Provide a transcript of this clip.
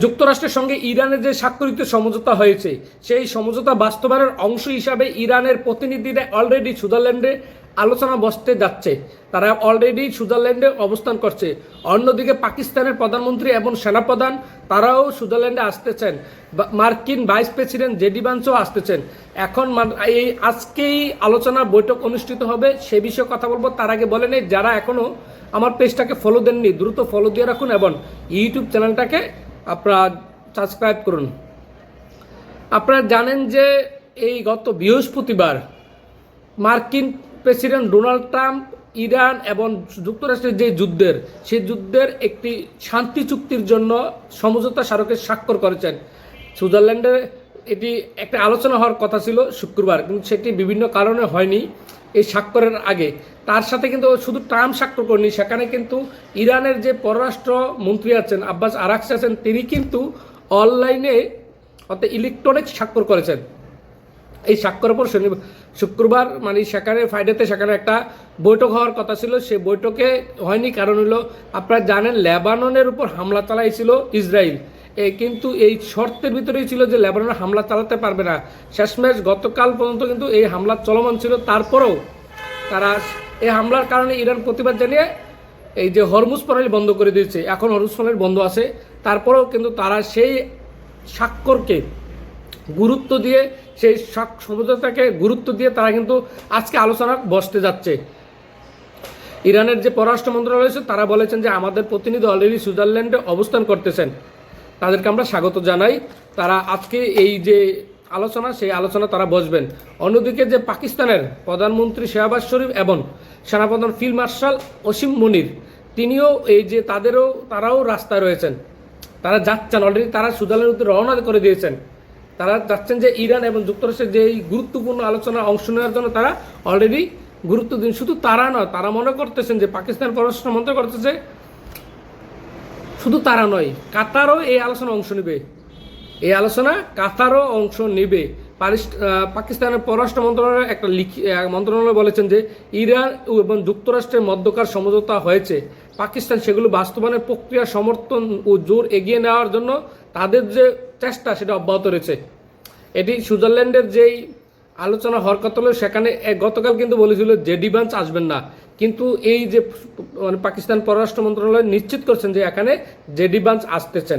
যুক্তরাষ্ট্রের সঙ্গে ইরানের যে স্বাক্ষরিত সমঝোতা হয়েছে সেই সমঝোতা বাস্তবায়নের অংশ হিসাবে ইরানের প্রতিনিধিরা অলরেডি সুইজারল্যান্ডে আলোচনা বসতে যাচ্ছে। তারা অলরেডি সুইজারল্যান্ডে অবস্থান করছে। অন্যদিকে পাকিস্তানের প্রধানমন্ত্রী এবং সেনাপ্রধান তারাও সুইজারল্যান্ডে আসতেছেন। মার্কিন ভাইস প্রেসিডেন্ট জেডি ভান্সও আসতেছেন। এখন এই আজকেই আলোচনা বৈঠক অনুষ্ঠিত হবে, সে বিষয়ে কথা বলবো। তার আগে বলে নেই, যারা এখনও আমার পেজটাকে ফলো দেননি দ্রুত ফলো দিয়ে রাখুন এবং ইউটিউব চ্যানেলটাকে আপনারা সাবস্ক্রাইব করুন। আপনারা জানেন যে এই গত বৃহস্পতিবার মার্কিন প্রেসিডেন্ট ডোনাল্ড ট্রাম্প ইরান এবং যুক্তরাষ্ট্রের যে সেই যুদ্ধের একটি শান্তি চুক্তির জন্য সমঝোতা স্মারকে স্বাক্ষর করেছেন। সুইজারল্যান্ডে এটি একটা আলোচনা হওয়ার কথা ছিল শুক্রবার, কিন্তু সেটি বিভিন্ন কারণে হয়নি এই স্বাক্ষরের আগে। তার সাথে কিন্তু শুধু ট্রাম্প স্বাক্ষর করেনি, সেখানে কিন্তু ইরানের যে পররাষ্ট্র মন্ত্রী আছেন আব্বাস আরাকচি আছেন, তিনি কিন্তু অনলাইনে অর্থাৎ ইলেকট্রনিক স্বাক্ষর করেছেন। এই স্বাক্ষরের পর শুক্রবার সেখানে ফ্রাইডেতে সেখানে একটা বৈঠক হওয়ার কথা ছিল, সে বৈঠকে হয়নি। কারণ হলো আপনারা জানেন লেবাননের উপর হামলা চালাইছিল ইসরায়েল, কিন্তু এই শর্তের ভিতরেই ছিল যে লেবাননে হামলা চালাতে পারবে না। শেষমেশ গতকাল পর্যন্ত কিন্তু এই হামলা চলমান ছিল, তারপরেও তারা এই হামলার কারণে ইরান প্রতিবাদ জানিয়ে এই যে হরমুজ প্রণালী বন্ধ করে দিয়েছে। এখন হরমুজ প্রণালী বন্ধ আছে, তারপরেও কিন্তু তারা সেই স্বাক্ষরকে গুরুত্ব দিয়ে সেই সমঝোতাকে গুরুত্ব দিয়ে তারা কিন্তু আজকে আলোচনা বসতে যাচ্ছে। ইরানের যে পররাষ্ট্র মন্ত্রণালয় রয়েছে তারা বলেছেন যে আমাদের প্রতিনিধি অলরেডি সুইজারল্যান্ডে অবস্থান করতেছেন, তাদেরকে আমরা স্বাগত জানাই। তারা আজকে এই যে আলোচনা সেই আলোচনা তারা বসবেন। অন্যদিকে যে পাকিস্তানের প্রধানমন্ত্রী শেহবাজ শরীফ এবং সেনাপ্রধান ফিল্ড মার্শাল অসীম মনির, তিনিও এই যে তারাও রাস্তায় রয়েছেন, তারা যাচ্ছেন অলরেডি, তারা সুইজারল্যান্ডের উদ্দেশ্যে রওনা করে দিয়েছেন। তারা যাচ্ছেন যে ইরান এবং যুক্তরাষ্ট্রের যে গুরুত্বপূর্ণ আলোচনা অংশ নেওয়ার জন্য তারা অলরেডি গুরুত্ব দিন। শুধু তারা নয়, তারা মনে করতেছেন যে পাকিস্তান পররাষ্ট্র মন্ত্রী করতেছে, শুধু তারা নয়, কাতারও এই আলোচনা অংশ নেবে। এই আলোচনা কাতারও অংশ নেবে। পাকিস্তানের পররাষ্ট্র মন্ত্রণালয় একটা মন্ত্রণালয় বলেছেন যে ইরান এবং যুক্তরাষ্ট্রের মধ্যকার সমঝোতা হয়েছে, পাকিস্তান সেগুলো বাস্তবায়নের প্রক্রিয়া সমর্থন ও জোর এগিয়ে নেওয়ার জন্য তাদের যে চেষ্টা সেটা অব্যাহত রয়েছে। এটি সুইজারল্যান্ডের যেই আলোচনা হওয়ার কথা হলো, সেখানে গতকাল কিন্তু বলেছিল জেডি ভান্স আসবেন না, কিন্তু এই যে পাকিস্তান পররাষ্ট্র মন্ত্রণালয় নিশ্চিত করছেন যে এখানে জেডি ভান্স আসতেছেন।